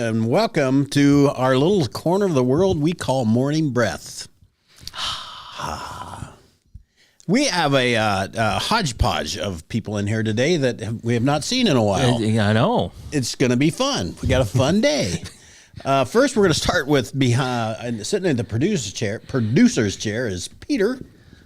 and welcome to our little corner of the world we call Morning Breath. We have a hodgepodge of people in here today that we have not seen in a while. I know. It's going to be fun. We got a fun day. First, we're going to start with sitting in the producer's chair is Peter.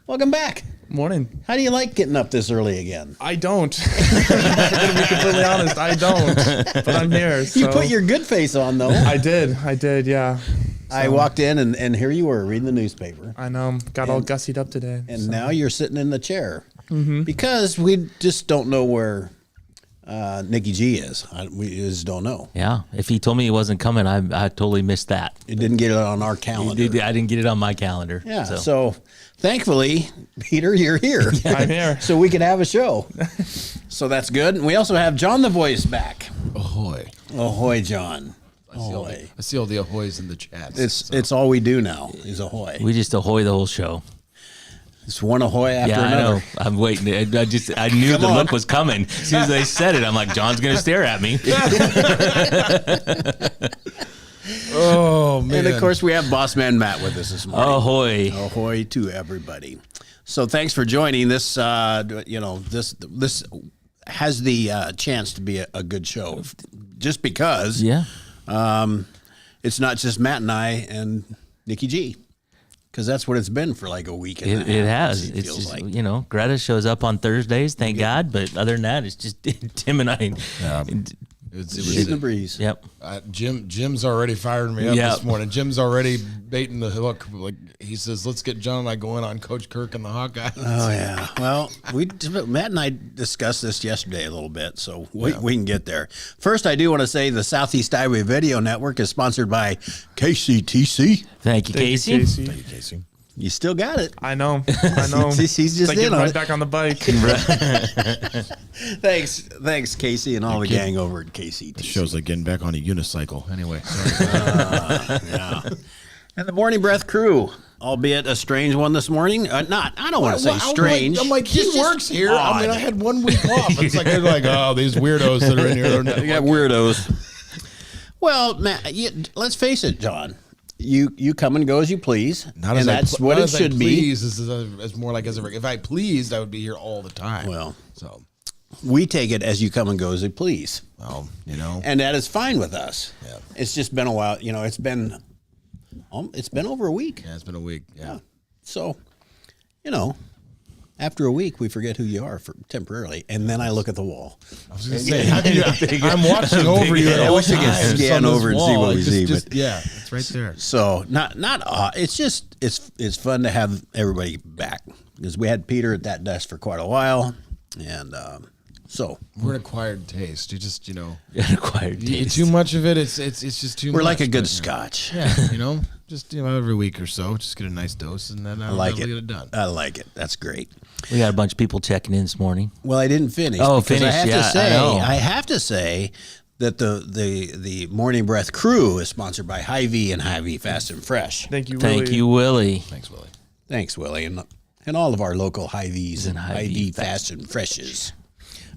Welcome back. Morning. How do you like getting up this early again? I don't. I'm going to be completely honest. I don't. But I'm here. So. You put your good face on, though. I did, yeah. So, I walked in, and here you were reading the newspaper. I know. Got all gussied up today. And now you're sitting in the chair. Mm-hmm. Because we just don't know where Nikki G is. We just don't know. Yeah. If he told me he wasn't coming, I totally missed that. You didn't get it on our calendar. I didn't get it on my calendar. Yeah. So thankfully, Peter, you're here. I'm here. So we can have a show. So that's good. And we also have John the Voice back. Ahoy. Ahoy, John. I see all the ahoys in the chat. It's all we do now is ahoy. We just ahoy the whole show. It's one ahoy after another. I know. I'm waiting. I knew the look was coming. As soon as they said it, I'm like, John's going to stare at me. Oh, man. And of course, we have Boss Man Matt with us this morning. Ahoy. Ahoy to everybody. So thanks for joining this. This has the chance to be a good show, just because. Yeah. It's not just Matt and I and Nikki G, because that's what it's been for like a week. And It has. It It's feels just, like. Greta shows up on Thursdays, thank God. But other than that, it's just Tim and I. Shooting the breeze. Yep. Jim's already fired me up this morning. Jim's already baiting the hook. Like he says, let's get John and I going on Coach Kirk and the Hawkeyes. Oh yeah. Well, Matt and I discussed this yesterday a little bit, so we can get there. First, I do want to say the Southeast Highway Video Network is sponsored by KCTC. Thank you, Casey. Thank you, Casey. You still got it. I know. He's just it's like in getting on right it. back on the bike. Thanks, Casey, and all the gang over at KCTC. The show's like getting back on a unicycle. Anyway, yeah. And the Morning Breath crew, albeit a strange one this morning. I don't want to say strange. I'm like he works here. odd. I mean, I had 1 week off. It's like they're like, oh, these weirdos that are in here. You got weirdos. Well, Matt, let's face it, John. You come and go as you please, Not and as that's what it should be. This is more like if I pleased, I would be here all the time. Well, so we take it as you come and go as you please. Well, and that is fine with us. Yeah. It's just been a while. It's been over a week. Yeah, it's been a week. Yeah. So, after a week, we forget who you are temporarily, and then I look at the wall. I was going to say, I'm watching over you. I wish I could scan over and see what we see. Yeah, it's right there. So not. It's just it's fun to have everybody back, because we had Peter at that desk for quite a while, and so we're an acquired taste. You just An acquired taste. Too much of it. It's just too much. We're like a good scotch. Yeah, just every week or so, just get a nice dose, and then I'll get it done. I like it. That's great. We got a bunch of people checking in this morning. Well, I didn't finish. Oh, because finish. I have to say that the Morning Breath crew is sponsored by Hy-Vee and Hy-Vee Fast and Fresh. Thank you, Willie. Thank you, Willie. Thanks, Willie, and all of our local Hy-Vees and Hy-Vee Fast and Freshes.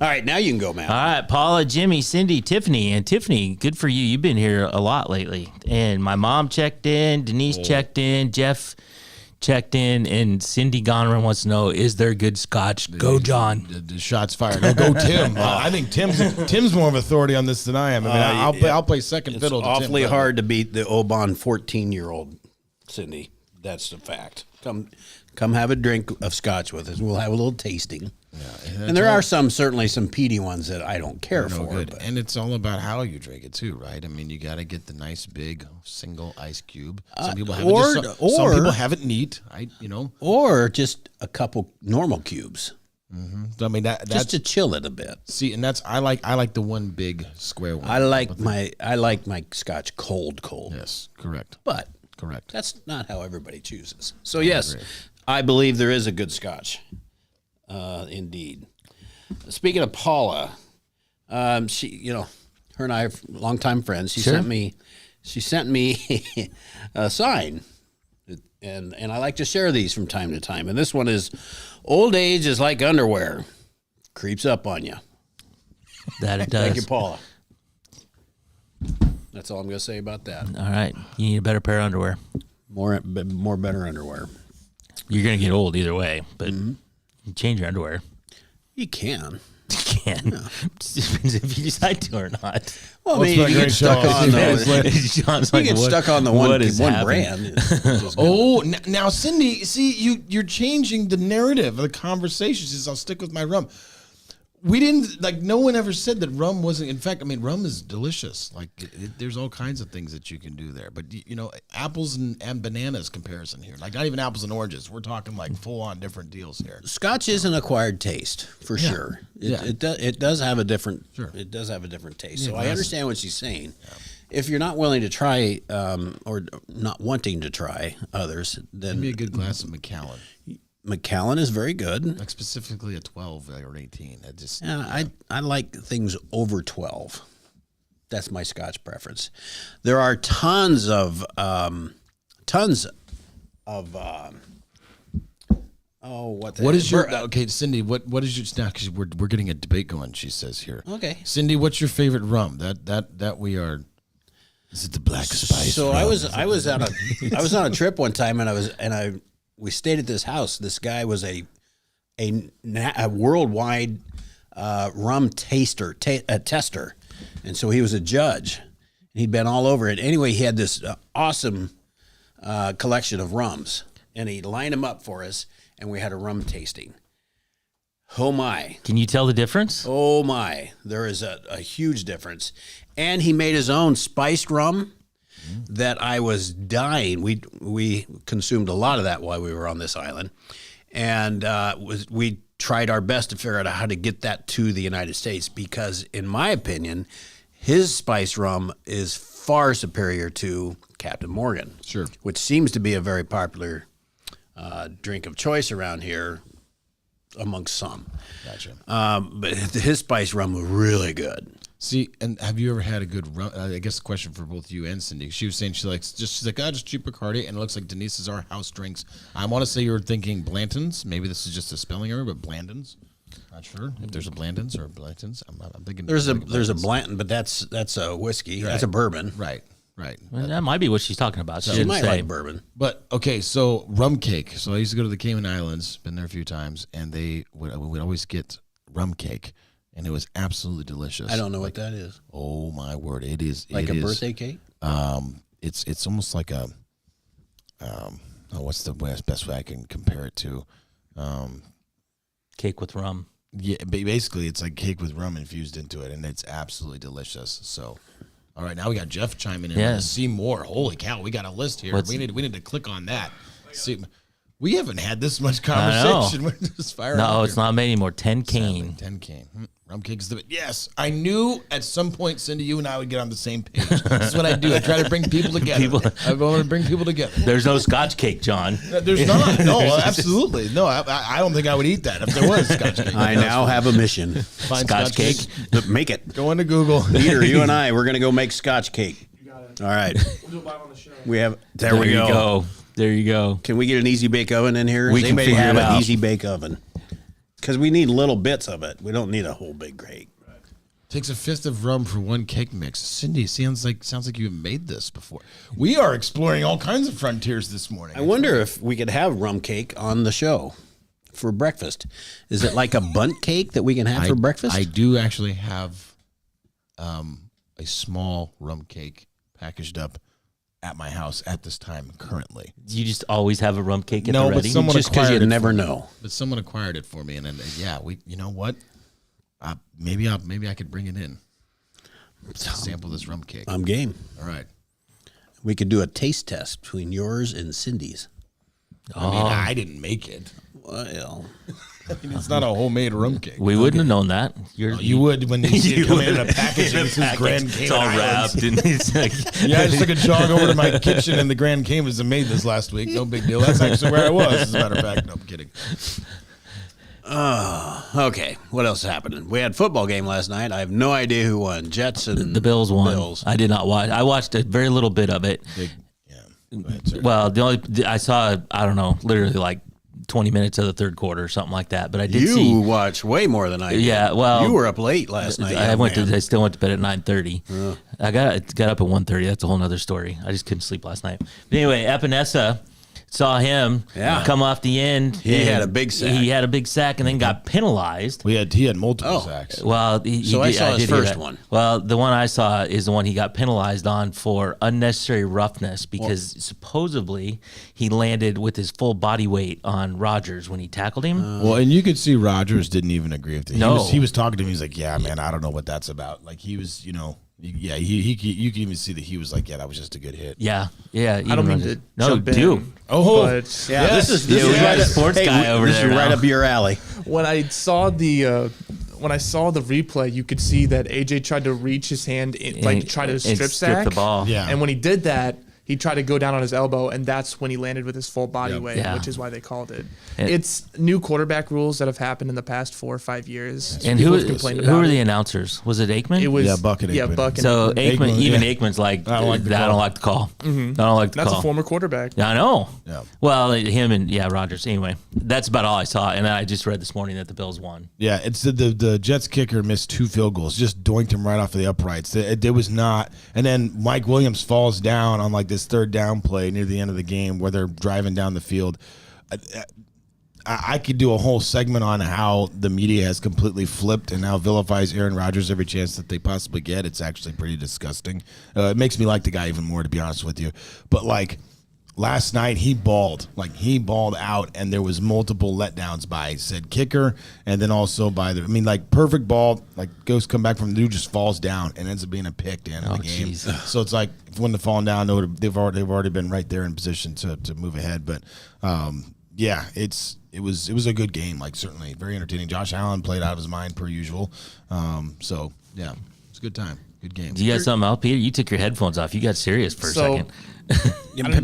All right, now you can go, Matt. All right, Paula, Jimmy, Cindy, Tiffany. And Tiffany, good for you. You've been here a lot lately. And my mom checked in, Denise checked in, Jeff checked in, and Cindy Goneril wants to know, is there good scotch? Go, John. The shots fired. Go, Tim. I think Tim's more of authority on this than I am. I mean, I'll play second fiddle to Tim. It's awfully hard to beat the Oban 14-year-old, Cindy. That's the fact. Come have a drink of scotch with us. We'll have a little tasting. Yeah, and there are certainly some peaty ones that I don't care for. Good. And it's all about how you drink it too, right? I mean, you got to get the nice big single ice cube. Some people have some people have it neat. Or just a couple normal cubes. Mm-hmm. I mean that's just to chill it a bit. See, and I like the one big square one. I like my scotch cold. Yes, correct. But correct. That's not how everybody chooses. So yes, I believe there is a good scotch. Indeed. Speaking of Paula, she, her and I are longtime friends. She sent me a sign, and I like to share these from time to time. And this one is, "Old age is like underwear, creeps up on you." That it does. Thank you, Paula. That's all I'm going to say about that. All right. You need a better pair of underwear. More better underwear. You're going to get old either way, but you change your underwear. You can. You can. Just depends if you decide to or not. Well, I mean, you get stuck on the John's you like, get what- stuck on the what one is one happening? brand. Oh, now Cindy, see you're changing the narrative of the conversation. She says, "I'll stick with my rum." We didn't like. No one ever said that rum wasn't. In fact, I mean, rum is delicious. Like, there's all kinds of things that you can do there. But you know, apples and bananas comparison here. Like, not even apples and oranges. We're talking like full on different deals here. Scotch is an acquired taste for sure. It does have a different. Sure. It does have a different taste. So I understand what she's saying. Yeah. If you're not willing to try or not wanting to try others, then Give me a good glass of Macallan. Macallan is very good. Like specifically a 12 or 18. I just I like things over 12. That's my Scotch preference. There are tons of what is your okay, Cindy? What is your snack? Because we're getting a debate going. She says here. Okay, Cindy, what's your favorite rum? That we are. Is it the black spice? So rum? I was on a trip one time and we stayed at this house. This guy was a worldwide rum tester, and so he was a judge. He'd been all over it. Anyway, he had this awesome collection of rums, and he lined them up for us, and we had a rum tasting. Oh my! Can you tell the difference? Oh my! There is a huge difference, and he made his own spiced rum. That I was dying. We consumed a lot of that while we were on this island, and we tried our best to figure out how to get that to the United States because, in my opinion, his spice rum is far superior to Captain Morgan. Sure. Which seems to be a very popular drink of choice around here amongst some. Gotcha. But his spice rum was really good. See, and have you ever had a good rum? I guess the question for both you and Cindy. She was saying she's like, just cheap Bacardi, and it looks like Denise's are house drinks. I want to say you were thinking Blanton's. Maybe this is just a spelling error, but Blandon's. Not sure if there's a Blandon's or a Blanton's. I'm thinking There's a Blanton, but that's a whiskey. Right. That's a bourbon. Right. Well, that might be what she's talking about. She She didn't might say. like bourbon. But okay, so rum cake. So I used to go to the Cayman Islands. Been there a few times, and they would always get rum cake. And it was absolutely delicious. I don't know what that is. Oh my word! It is Like a birthday cake? It's almost like a what's the best way I can compare it to? Cake with rum. Yeah, basically it's like cake with rum infused into it, and it's absolutely delicious. So, all right, now we got Jeff chiming in. Yeah. See more. Holy cow, we got a list here. We need to click on that. See, we haven't had this much conversation. We're just firing. No, it's not made anymore. 10 cane. 10 cane. Rum cake is the yes. I knew at some point, Cindy, you and I would get on the same page. This is what I do. I try to bring people together. I want to bring people together. There's no Scotch cake, John. There's not. No, absolutely. No, I don't think I would eat that if there was Scotch cake. I now have a mission. Find Scotch cake. Make it. Go into Google. Peter, you and I, we're going to go make Scotch cake. You got it. All right. We'll do it live on the show. We have. There we go. There you go. Can we get an easy bake oven in here? We Does can anybody figure have it an out. easy bake oven? Because we need little bits of it. We don't need a whole big cake. Takes a fifth of rum for one cake mix. Cindy, sounds like you have made this before. We are exploring all kinds of frontiers this morning. I wonder if we could have rum cake on the show for breakfast. Is it like a bundt cake that we can have for breakfast? I do actually have a small rum cake packaged up at my house at this time currently. You just always have a rum cake at No, the but ready? someone Just because acquired you it never for me. know. But someone acquired it for me, and then you know what? Maybe I could bring it in. Sample this rum cake. I'm game. All right. We could do a taste test between yours and Cindy's. I mean, I didn't make it. Well, It's not a homemade rum cake. We wouldn't have known that. You would when you see it come in a package and it says Grand Cayman It's all Islands. wrapped. And it's like, Yeah, I just took a jog over to my kitchen in the Grand Caymans and made this last week. No big deal. That's actually where I was, as a matter of fact. No, I'm kidding. okay. What else is happening? We had a football game last night. I have no idea who won. Jets and the Bills won. Bills. I did not watch. I watched a very little bit of it. Big, yeah. Go ahead, sir. Well, I saw, I don't know, literally like 20 minutes of the third quarter or something like that. But I did You see. watch way more than I did. Yeah, well, you were up late last night. I young man. I still went to bed at 9:30. I got up at 1:30. That's a whole nother story. I just couldn't sleep last night. But anyway, Epinesa saw him come off the end. He and had a big sack. He had a big sack and then got penalized. he had multiple sacks. Well, So I saw his did hear first that. one. Well, the one I saw is the one he got penalized on for unnecessary roughness because supposedly he landed with his full body weight on Rodgers when he tackled him. Well, and you could see Rodgers didn't even agree with it. No. He was talking to him. He's like, "Yeah, man, I don't know what that's about." Like he was, yeah. You can even see that he was like, "Yeah, that was just a good hit." Yeah. I don't mean to no, jump in, do. but Yeah, this is we got a sports hey, guy over this there is right now. up your alley. when I saw the replay, you could see that AJ tried to reach his hand, to try to and strip sack the ball. Yeah. And when he did that, he tried to go down on his elbow, and that's when he landed with his full body weight, Yeah. which is why they called it. And- It's new quarterback rules that have happened in the past 4 or 5 years. And People who have complained who about were it. the announcers? Was it Aikman? It was Buck and Aikman. Buck and so Aikman. Aikman, Aikman, Aikman's like, I don't like the I call. don't like the call. I don't like the That's call. a former quarterback. Yeah, I know. Yeah. Well, him and Rodgers. Anyway, that's about all I saw. And I just read this morning that the Bills won. Yeah, it's the Jets kicker missed 2 field goals, just doinked him right off of the uprights. It was not, and then Mike Williams falls down on like this third down play near the end of the game where they're driving down the field. I could do a whole segment on how the media has completely flipped and now vilifies Aaron Rodgers every chance that they possibly get. It's actually pretty disgusting. It makes me like the guy even more, to be honest with you. But like last night, he balled out, and there was multiple letdowns by said kicker, and then also by perfect ball, like goes come back from the dude just falls down and ends up being a pick to end the game. jeez. So it's like if it wouldn't have fallen down, they've already been right there in position to move ahead. But yeah, it was a good game. Like certainly very entertaining. Josh Allen played out of his mind per usual. So yeah, it's a good time, good game. Do you got something else, Peter? You took your headphones off. You got serious for a So- second.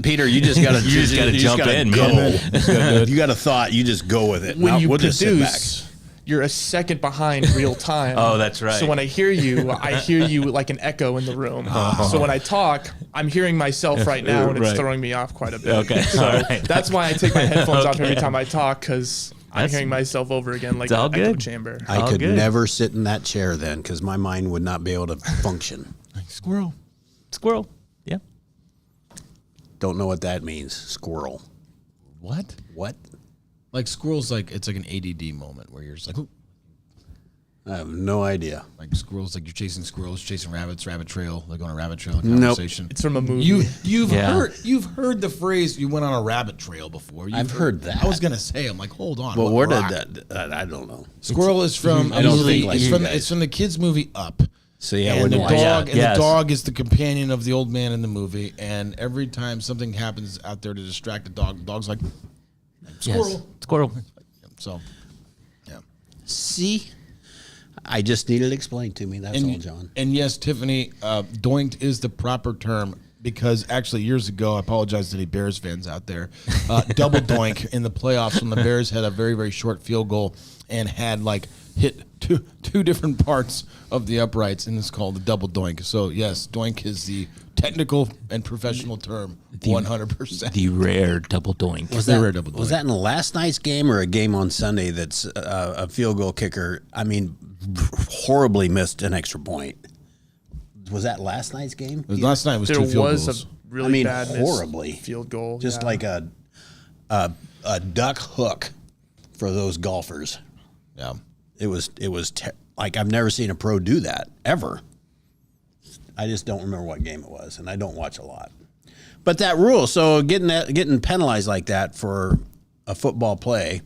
Peter, you just got to jump in, go. man. You got a thought, you just go with it. When Now, you we'll just sit back. produce, you're a second behind real time. Oh, that's right. So when I hear you like an echo in the room. So when I talk, I'm hearing myself right now, and it's Right. throwing me off quite a bit. Okay, So all right. that's why I take my headphones off every Okay. time I talk, because I'm That's- hearing myself over again like It's all an echo good. chamber. I All could good. never sit in that chair then because my mind would not be able to function. Squirrel. Squirrel. Yeah. Don't know what that means. Squirrel. What? What? Like squirrels, like it's like an ADD moment where you're just like, "Ooh." I have no idea. Like squirrels, like you're chasing squirrels, chasing rabbits, rabbit trail, like on a rabbit trail conversation. It's from a movie. You've Yeah. heard the phrase "you went on a rabbit trail" before. I've heard that. I was gonna say, I'm like, hold on. Well, what where rock? did that? I don't know. Squirrel is from? I don't movie- think like it's you from guys. it's from the kids' movie Up. See, I And the wouldn't dog, watch Yeah. and Yes. the dog is the companion of the old man in the movie. And every time something happens out there to distract the dog's like, squirrel. Yes. Squirrel. So, yeah. See, I just needed it explained to me. That's all, John. And yes, Tiffany, doinked is the proper term because actually years ago, I apologize to any Bears fans out there, double doink in the playoffs when the Bears had a very, very short field goal and had like hit two different parts of the uprights, and it's called the double doink. So yes, doink is the technical and professional term, 100%. The rare double doink. Was They were a double was doink. that in last night's game or a game on Sunday that's a field goal kicker? I mean, horribly missed an extra point. Was that last night's game? Last night was there two field was goals. a really I mean, bad missed horribly. field goal. Just yeah. like a duck hook for those golfers. Yeah. It was like I've never seen a pro do that ever. I just don't remember what game it was, and I don't watch a lot. But that rule, so getting penalized like that for a football play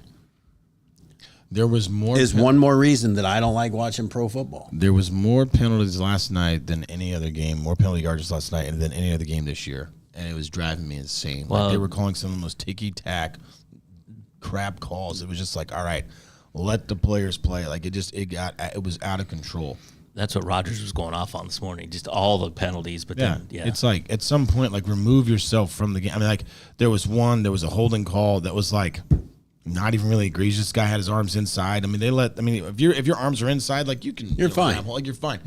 There was more is one more reason that I don't like watching pro football. There was more penalties last night than any other game, more penalty yards last night than any other game this year. And it was driving me insane. Well- Like they were calling some of the most ticky-tack crap calls. It was just like, all right, let the players play. Like it was out of control. That's what Rodgers was going off on this morning. Just all the penalties, but then It's like at some point, like remove yourself from the game. I mean, like there was a holding call that was like not even really egregious. This guy had his arms inside. I mean, if your arms are inside, like you're fine. grab, like you're fine.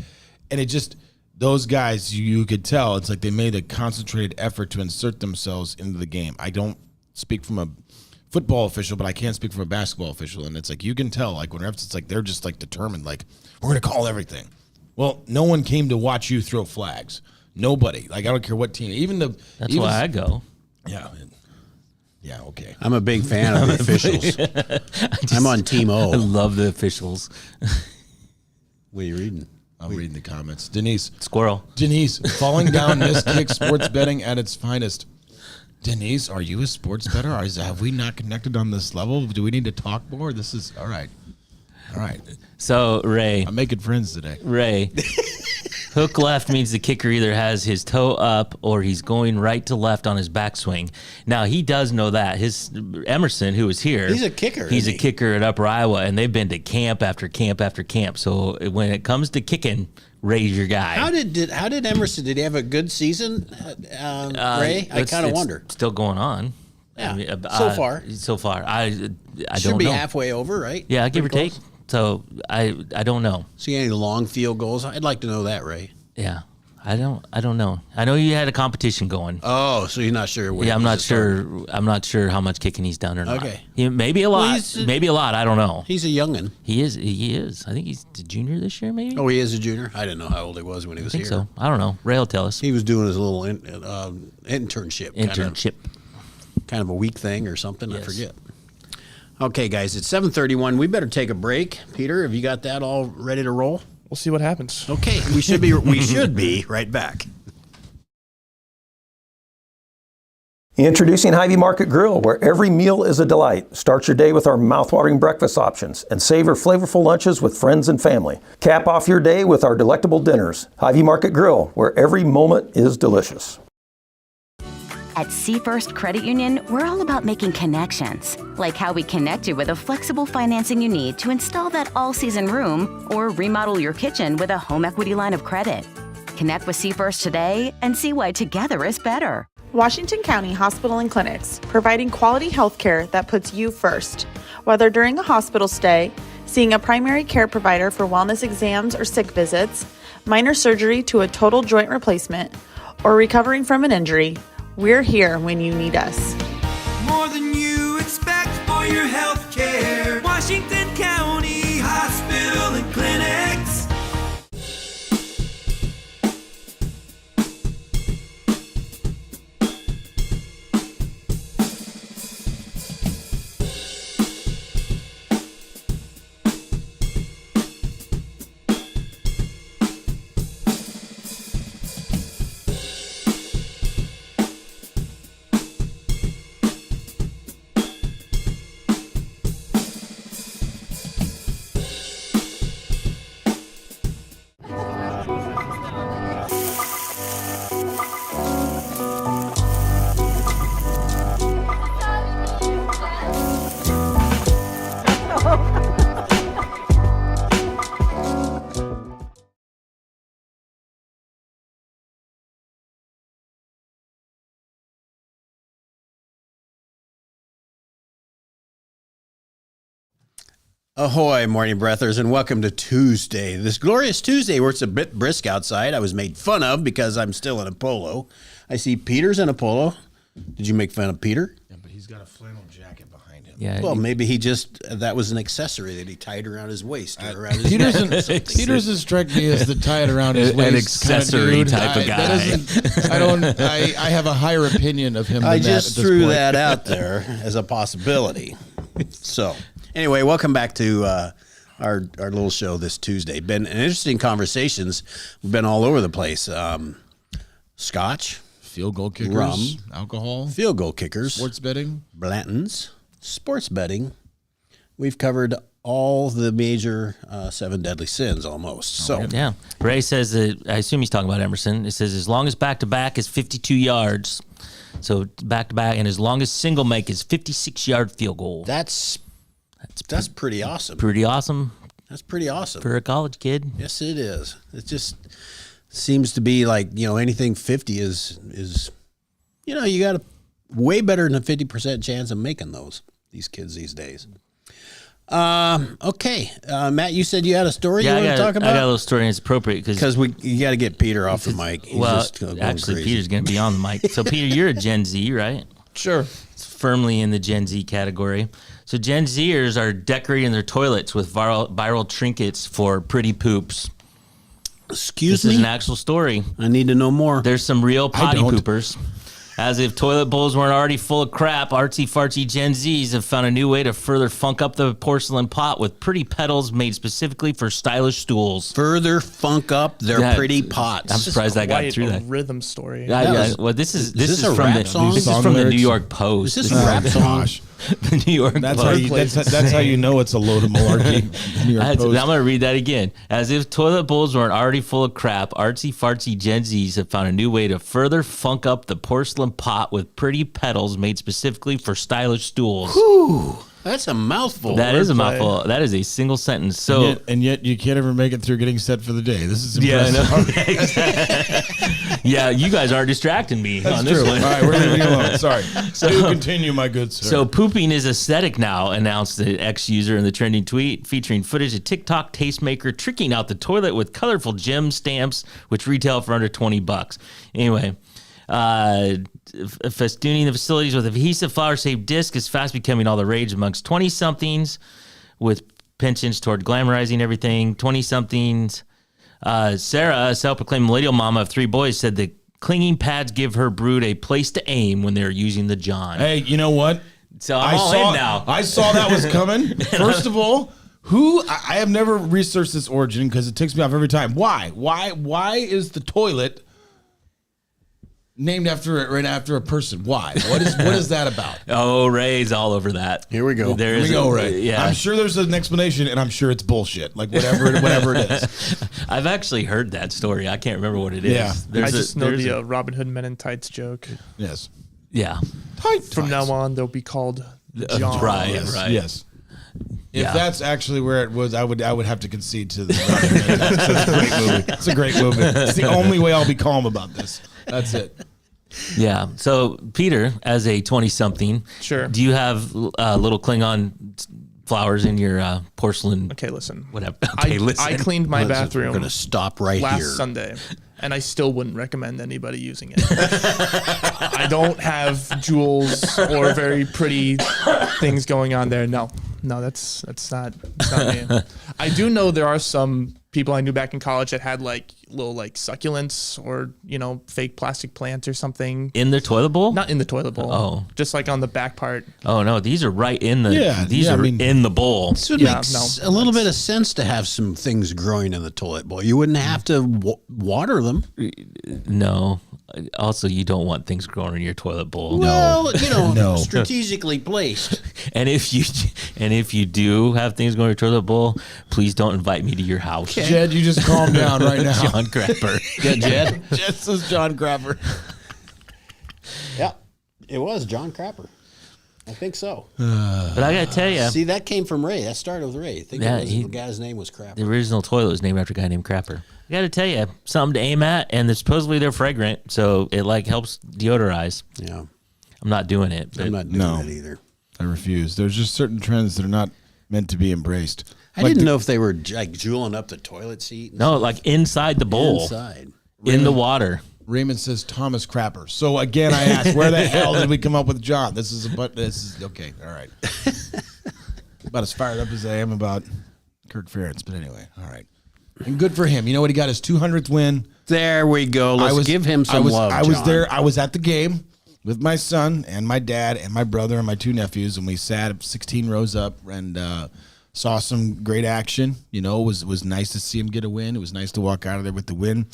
And it just those guys, you could tell it's like they made a concentrated effort to insert themselves into the game. I don't speak from football official, but I can't speak from a basketball official. And it's like you can tell, like when refs, it's like they're just like determined, like we're gonna call everything. Well, no one came to watch you throw flags. Nobody. Like I don't care what team. That's why I go. Yeah. Yeah. Okay. I'm a big fan of the officials. I'm on Team I O. love the officials. What are you reading? I'm reading the comments. Denise, falling down miskick sports betting at its finest. Denise, are you a sports bettor? Have we not connected on this level? Do we need to talk more? This is all right. All right. So Ray, I'm making friends today. hook left means the kicker either has his toe up or he's going right to left on his backswing. Now he does know that. His Emerson, who was here, He's a kicker, He's a isn't he? kicker at Upper Iowa, and they've been to camp after camp after camp. So when it comes to kicking, Ray's your guy. How did Emerson? Did he have a good season, Ray? I kind of It's wonder. Still going on. Yeah, so far. So far, I Should don't be know. halfway over, right? Yeah, give or Pretty take. close. So I don't know. See any long field goals? I'd like to know that, Ray. Yeah, I don't know. I know you had a competition going. Oh, so you're not sure? When Yeah, I'm it not was started. sure. I'm not sure how much kicking he's done or not. Okay. Maybe a lot. he's- Maybe a lot. I don't know. He's a youngin. He is. He is. I think he's the junior this year. Maybe. Oh, he is a junior. I didn't know how old he was when he was I think here. so. I don't know. Ray will tell us. He was doing his little internship. Internship. Kind of a week thing or something. I Yes. forget. Okay, guys, it's 7:31. We better take a break. Peter, have you got that all ready to roll? We'll see what happens. Okay, we should be right back. Introducing Hy-Vee Market Grill, where every meal is a delight. Start your day with our mouthwatering breakfast options and savor flavorful lunches with friends and family. Cap off your day with our delectable dinners. Hy-Vee Market Grill, where every moment is delicious. At Seafirst Credit Union, we're all about making connections, like how we connect you with a flexible financing you need to install that all-season room or remodel your kitchen with a home equity line of credit. Connect with Seafirst today and see why together is better. Washington County Hospital and Clinics, providing quality health care that puts you first. Whether during a hospital stay, seeing a primary care provider for wellness exams or sick visits, minor surgery to a total joint replacement, or recovering from an injury, we're here when you need us. More than you expect for your health care. Washington County Hospital and Clinics. Ahoy, morning breathers, and welcome to Tuesday. This glorious Tuesday where it's a bit brisk outside. I was made fun of because I'm still in a polo. I see Peter's in a polo. Did you make fun of Peter? Yeah, but he's got a flannel jacket behind him. Yeah. Well, maybe he just, that was an accessory that he tied around his waist or around his neck or something. Peters has struck me as the tie it around his An waist accessory kinda dude. type of guy. I have a higher opinion of him. I than just that at this threw point. that out there as a possibility. So, anyway, welcome back to our little show this Tuesday. Been an interesting conversations. We've been all over the place. Scotch, Field goal kickers, Rum. alcohol, field goal kickers, sports betting. Blanton's, sports betting. We've covered all the major 7 deadly sins almost. So, Yeah. Ray says that, I assume he's talking about Emerson. It says as long as back-to-back is 52 yards, so back-to-back, and as long as single make is 56-yard field goal. that's pretty awesome. Pretty awesome That's pretty awesome. for a college kid. Yes, it is. It just seems to be like, anything 50 is you got a way better than a 50% chance of making these kids these days. Okay. Matt, you said you had a story you want to talk I got a about? little story, and it's appropriate Because you got to get Peter off the mic. He's well, just going actually, crazy. Peter's going to be on the mic. So, Peter, you're a Gen Z, right? Sure. It's firmly in the Gen Z category. So Gen Zers are decorating their toilets with viral trinkets for pretty poops. Excuse This is an me? actual story. I need to know more. There's some real potty don't. poopers. As if toilet bowls weren't already full of crap, artsy-fartsy Gen Zs have found a new way to further funk up the porcelain pot with pretty pedals made specifically for stylish stools. Further funk up their Yeah, pretty pots. I'm surprised I got Quite through a that. rhythm story. Well, this is this is a from rap song? this is Song from the lyrics? New York Post. Is this a rap song? Gosh. the New York That's Post. how you. That's how you know it's a load of malarkey. New York I'm Post. going to read that again. As if toilet bowls weren't already full of crap, artsy-fartsy Gen Zs have found a new way to further funk up the porcelain pot with pretty pedals made specifically for stylish stools. That's a mouthful. That is a Wordplay. mouthful. That is a single sentence. So, and yet you can't ever make it through getting set for the day. This is yeah, impressive. yeah, you guys are distracting me on this True. one. All right, we're leaving you alone. Sorry. Do continue, my good sir. So pooping is aesthetic now, announced the ex-user in the trending tweet, featuring footage of TikTok tastemaker tricking out the toilet with colorful gem stamps, which retail for under $20. Anyway, festooning the facilities with adhesive flower-shaped disc is fast becoming all the rage amongst 20-somethings, with penchants toward glamorizing everything. 20-somethings. Sarah, a self-proclaimed millennial mama of 3 boys, said that clinging pads give her brood a place to aim when they're using the John. hey, you know what? So I'm all in now. I saw that was coming. First of all, I have never researched this origin because it ticks me off every time. Why is the toilet named right after a person? Why? What is that about? Oh, Ray's all over that. Here we go. There Here is we go, Ray. Yeah, I'm sure there's an explanation, and I'm sure it's bullshit. Like whatever it is. I've actually heard that story. I can't remember what it is. Yeah. I just know the Robin Hood Men in Tights joke. Yes. yeah. From now on, they'll be called John. Right, Yes. right. Yes. If Yeah. that's actually where it was, I would have to concede to the. It's a great movie. It's a great movie. It's the only way I'll be calm about this. That's it. Yeah. So, Peter, as a 20-something, Sure. do you have little Klingon flowers in your porcelain? Okay, listen. Whatever. Okay, listen. I cleaned my We're bathroom going to stop right last here. Sunday, and I still wouldn't recommend anybody using it. I don't have jewels or very pretty things going on there. No, that's not me. I do know there are some people I knew back in college that had like little like succulents or fake plastic plants or something. In the toilet bowl? Not in the toilet bowl. Oh. Just like on the back part. Oh, no. These are right in the. Yeah, These yeah, are I mean- in the bowl. This would Yeah, make no, a little bit of sense to have some things growing in the toilet bowl. You wouldn't have to water them. No. Also, you don't want things growing in your toilet bowl. Well, No. strategically placed. And if you do have things going in your toilet bowl, please don't invite me to your house. Jed, you just calm down right now. John Crapper. Yeah, Jed? Jed says John Crapper. Yeah, it was John Crapper. I think so. But I got to tell you, See, that came from Ray. That started with Ray. I think Yeah, the guy's name was Crapper. the original toilet was named after a guy named Crapper. I got to tell you, something to aim at, and supposedly they're fragrant, so it like helps deodorize. Yeah, I'm not doing it. But I'm not doing No. that either. I refuse. There's just certain trends that are not meant to be embraced. I didn't know if they were like jeweling up the toilet seat. And no, like inside the bowl, inside. in the water. Raymond says Thomas Crapper. So again, I ask, where the hell did we come up with John? This is okay. All right. About as fired up as I am about Kirk Ferentz, but anyway, all right. And good for him. You know what? He got his 200th win. There we go. Let's give him some love. I was John. there. I was at the game with my son and my dad and my brother and my 2 nephews, and we sat 16 rows up and saw some great action. It was nice to see him get a win. It was nice to walk out of there with the win.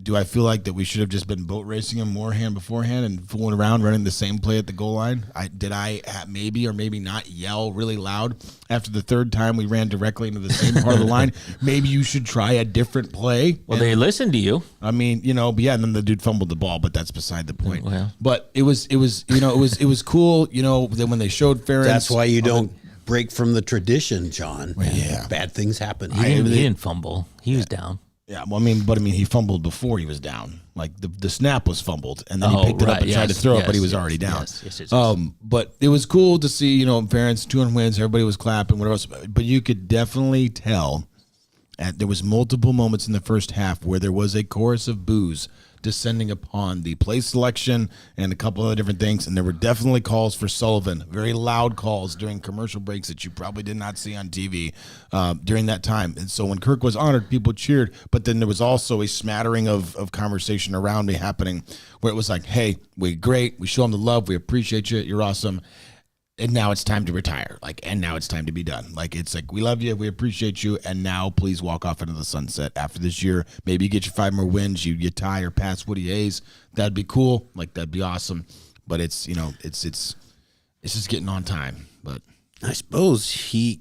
Do I feel like that we should have just been boat racing him beforehand and fooling around running the same play at the goal line? Did I maybe or maybe not yell really loud after the 3rd time we ran directly into the same part of the line? Maybe you should try a different play. Well, they listened to you. I mean, but yeah, and then the dude fumbled the ball, but that's beside the point. Well. But it was cool, that when they showed Ferentz. That's why you don't break from the tradition, John. yeah. Bad things happen. He didn't fumble. He was down. Yeah, well, he fumbled before he was down. Like the snap was fumbled, and then Oh, he picked it up right, and tried to yes, throw it, but he yes, was already down. yes. But it was cool to see, Ferentz 200 wins. Everybody was clapping, whatever else. But you could definitely tell, there was multiple moments in the first half where there was a chorus of boos descending upon the play selection and a couple of different things. And there were definitely calls for Sullivan, very loud calls during commercial breaks that you probably did not see on TV during that time. And so when Kirk was honored, people cheered. But then there was also a smattering of conversation around me happening where it was like, hey, we're great. We show him the love. We appreciate you. You're awesome. And now it's time to retire. And now it's time to be done. It's like, we love you. We appreciate you. And now please walk off into the sunset after this year. Maybe you get your 5 more wins. You tie or pass Woody Hayes. That'd be cool. That'd be awesome. But it's just getting on time. But I suppose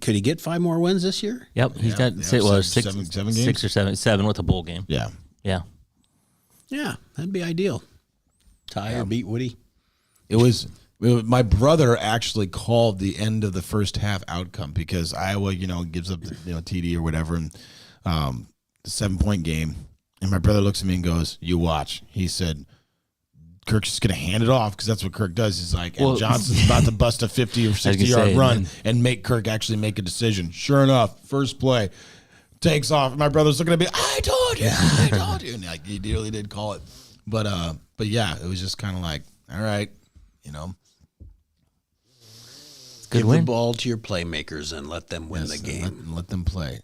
could he get 5 more wins this year? Yep, he's got seven games? 6 or 7 with a bowl game. yeah. Yeah. Yeah, that'd be ideal. Tie or beat Woody. It was my brother actually called the end of the first half outcome because Iowa, gives up the TD or whatever, and the 7-point game. And my brother looks at me and goes, "You watch." He said, "Kirk's just gonna hand it off because that's what Kirk does." He's like, and Johnson's about to bust a 50 or 60-yard run and make Kirk actually make a decision. Sure enough, first play takes off. My brother's looking at me. I told you. And he really did call it. But yeah, it was just kind of like, all right, Give the ball to your playmakers and let them win the game. Let them play.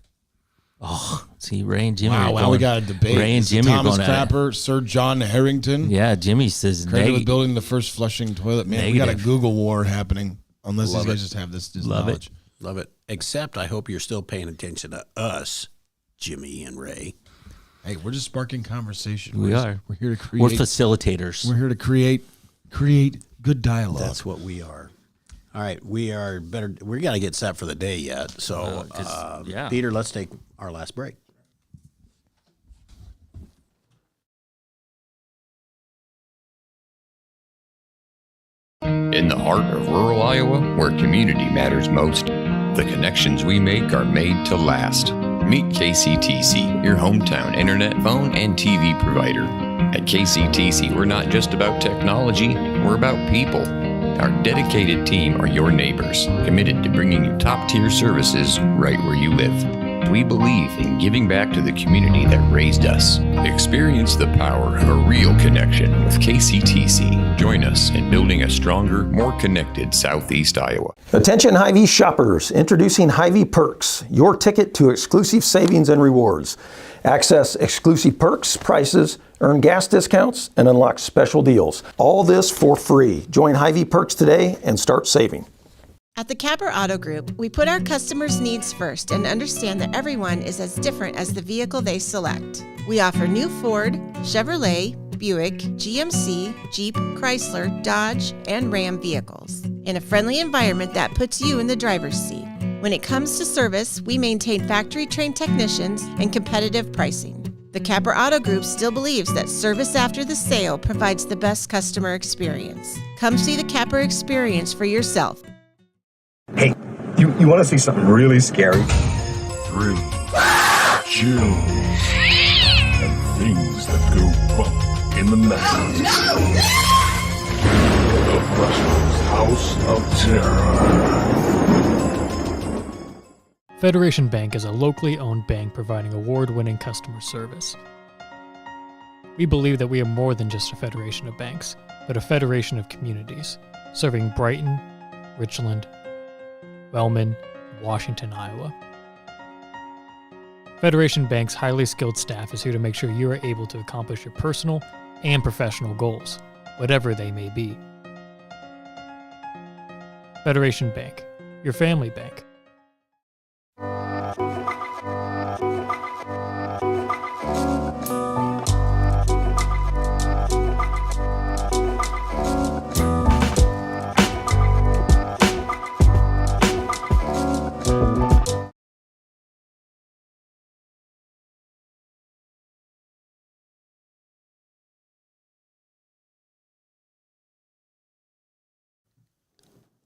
Oh, see, Ray and Jimmy. Wow, we got a debate. Ray and Jimmy Thomas going at it. Crapper, Sir John Harrington. Yeah, Jimmy says Credited with building the first flushing toilet. Man, we got a Google war happening. Unless these guys just have this knowledge. Love it. Except I hope you're still paying attention to us, Jimmy and Ray. Hey, we're just sparking conversation. We are. We're here to create. We're facilitators. We're here to create good dialogue. That's what we are. All right, we got to get set for the day yet. So, Peter, let's take our last break. In the heart of rural Iowa, where community matters most, the connections we make are made to last. Meet KCTC, your hometown internet, phone, and TV provider. At KCTC, we're not just about technology, we're about people. Our dedicated team are your neighbors, committed to bringing you top-tier services right where you live. We believe in giving back to the community that raised us. Experience the power of a real connection with KCTC. Join us in building a stronger, more connected Southeast Iowa. Attention Hy-Vee shoppers, introducing Hy-Vee Perks, your ticket to exclusive savings and rewards. Access exclusive perks, prices, earn gas discounts, and unlock special deals. All this for free. Join Hy-Vee Perks today and start saving. At the Capper Auto Group, we put our customers' needs first and understand that everyone is as different as the vehicle they select. We offer new Ford, Chevrolet, Buick, GMC, Jeep, Chrysler, Dodge, and Ram vehicles in a friendly environment that puts you in the driver's seat. When it comes to service, we maintain factory-trained technicians and competitive pricing. The Capper Auto Group still believes that service after the sale provides the best customer experience. Come see the Capper experience for yourself. Hey, you want to see something really scary? 3, 2, and things that go bump in the night. The Russians' House of Terror. Federation Bank is a locally owned bank providing award-winning customer service. We believe that we are more than just a federation of banks, but a federation of communities, serving Brighton, Richland, Wellman, Washington, Iowa. Federation Bank's highly skilled staff is here to make sure you are able to accomplish your personal and professional goals, whatever they may be. Federation Bank, your family bank.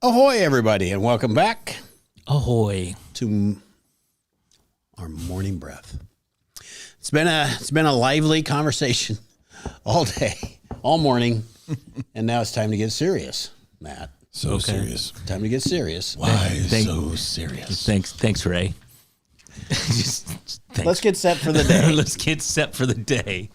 Ahoy, everybody, and welcome back. Ahoy to our morning breath. It's been a lively conversation all day, all morning, and now it's time to get serious, Matt. So serious. Time to get serious. Why so serious? Thanks, Ray. Let's get set for the day. Let's get set for the day.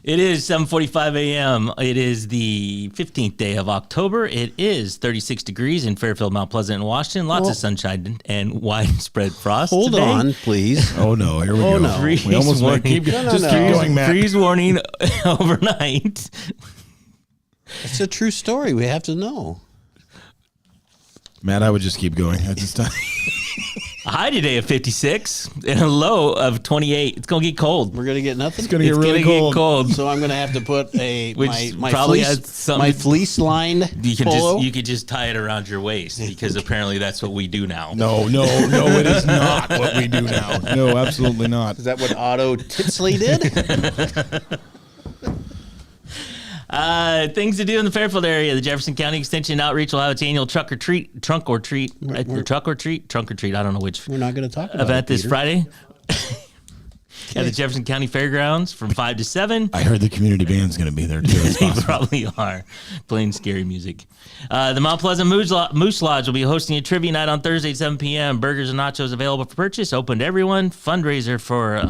It is 7:45 a.m. It is the 15th day of October. It is 36 degrees in Fairfield, Mount Pleasant, and Washington. Lots of sunshine and widespread frost. Hold today. on, please. Oh no, here we go. no. Freeze We almost warning. keep going, Matt. Freeze warning overnight. It's a true story. We have to know. Matt, I would just keep going. I just A high today of 56 and a low of 28. It's going to get cold. We're gonna get nothing. It's gonna get really cold. So I'm gonna have to put a Which my probably fleece, has something- my fleece lined polo. You could just tie it around your waist because apparently that's what we do now. No, it is not what we do now. No, absolutely not. Is that what Otto Titzley did? Things to do in the Fairfield area. The Jefferson County Extension Outreach will have its annual trunk or treat. I don't know which. We're not gonna talk about event it, this Peter. Friday at the Jefferson County Fairgrounds from 5 to 7. I heard the community band's going to be there too. It's They possible. probably are playing scary music. The Mount Pleasant Moose Lodge will be hosting a trivia night on Thursday at 7 p.m. Burgers and nachos available for purchase. Open to everyone. Fundraiser for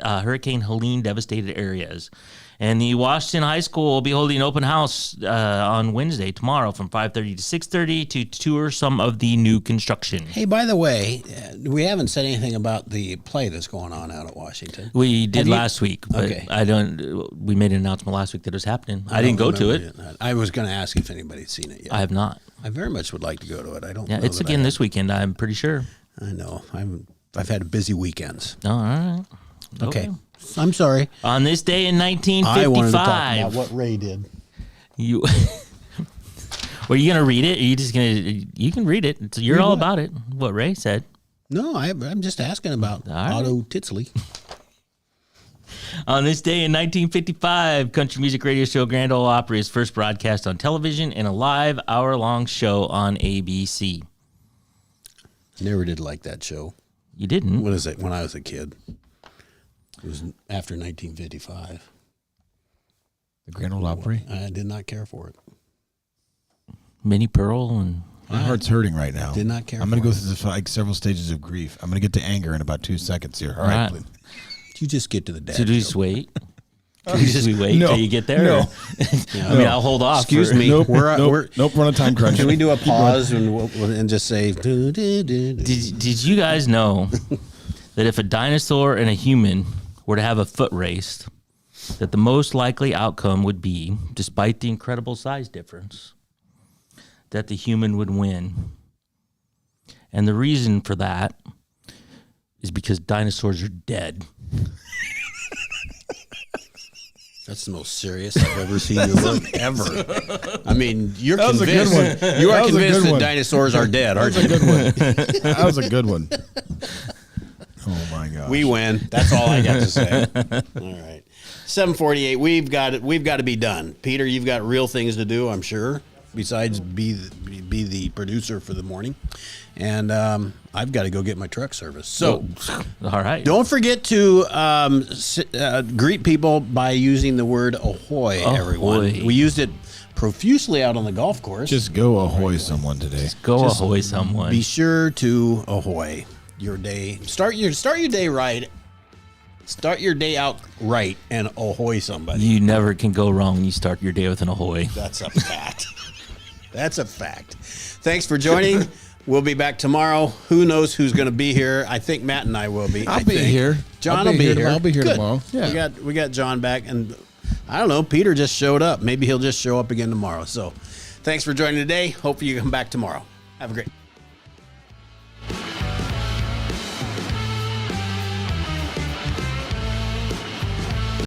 Hurricane Helene devastated areas. And the Washington High School will be holding an open house on Wednesday, tomorrow, from 5:30 to 6:30 to tour some of the new construction. Hey, by the way, we haven't said anything about the play that's going on out at Washington. We did Have you- last week, but Okay. we made an announcement last week that it was happening. I didn't go to it. I was going to ask if anybody's seen it yet. I have not. I very much would like to go to it. I don't. Yeah, know it's that again I this weekend. I'm pretty sure. I know. I've had busy weekends. All right. Okay. I'm sorry. On this day in I wanted to talk 1955, about what Ray did. you were you gonna read it? Or you just gonna? You can read it. You're all about it. What Ray said. No, I'm just asking about right. Otto Titzley. On this day in 1955, country music radio show Grand Ole Opry is first broadcast on television in a live hour-long show on ABC. Never did like that show. You didn't? What is it? When I was a kid. It was after 1955. The Grand Ole Opry. I did not care for it. Minnie Pearl and My heart's hurting right now. Did not care I'm going to for go through several stages of grief. I'm going to get to anger in about 2 seconds here. All right. right. You just get to the dad. Should we joke. just wait? Should we wait No. till you get there? No. Or- I mean, I'll hold off. Excuse for- me. Nope. We're Nope. Run a time crunch. Can we do a pause and just say? Did you guys know that if a dinosaur and a human were to have a foot race, that the most likely outcome would be, despite the incredible size difference, that the human would win? And the reason for that is because dinosaurs are dead. That's the most serious I've ever seen you look ever. I mean, you're That was a good convinced. one. You are That was a convinced good that one. dinosaurs are dead, aren't you? That was a good one. Oh my gosh. We win. That's all I got to say. All right. 7:48. We've got to be done. Peter, you've got real things to do, I'm sure, besides be the producer for the morning. And I've got to go get my truck serviced. So, All right. don't forget to greet people by using the word ahoy, everyone. Ahoy. We used it profusely out on the golf course. Just go ahoy someone today. Go ahoy someone. Be sure to ahoy your day. Start your day right. Start your day out right and ahoy somebody. You never can go wrong when you start your day with an ahoy. That's a fact. That's a fact. Thanks for joining. We'll be back tomorrow. Who knows who's going to be here? I think Matt and I will be. I'll be here. John I'll will be be here here. tomorrow. I'll be here Good. tomorrow. Yeah. We got John back, and I don't know. Peter just showed up. Maybe he'll just show up again tomorrow. So, thanks for joining today. Hope you come back tomorrow. Have a great.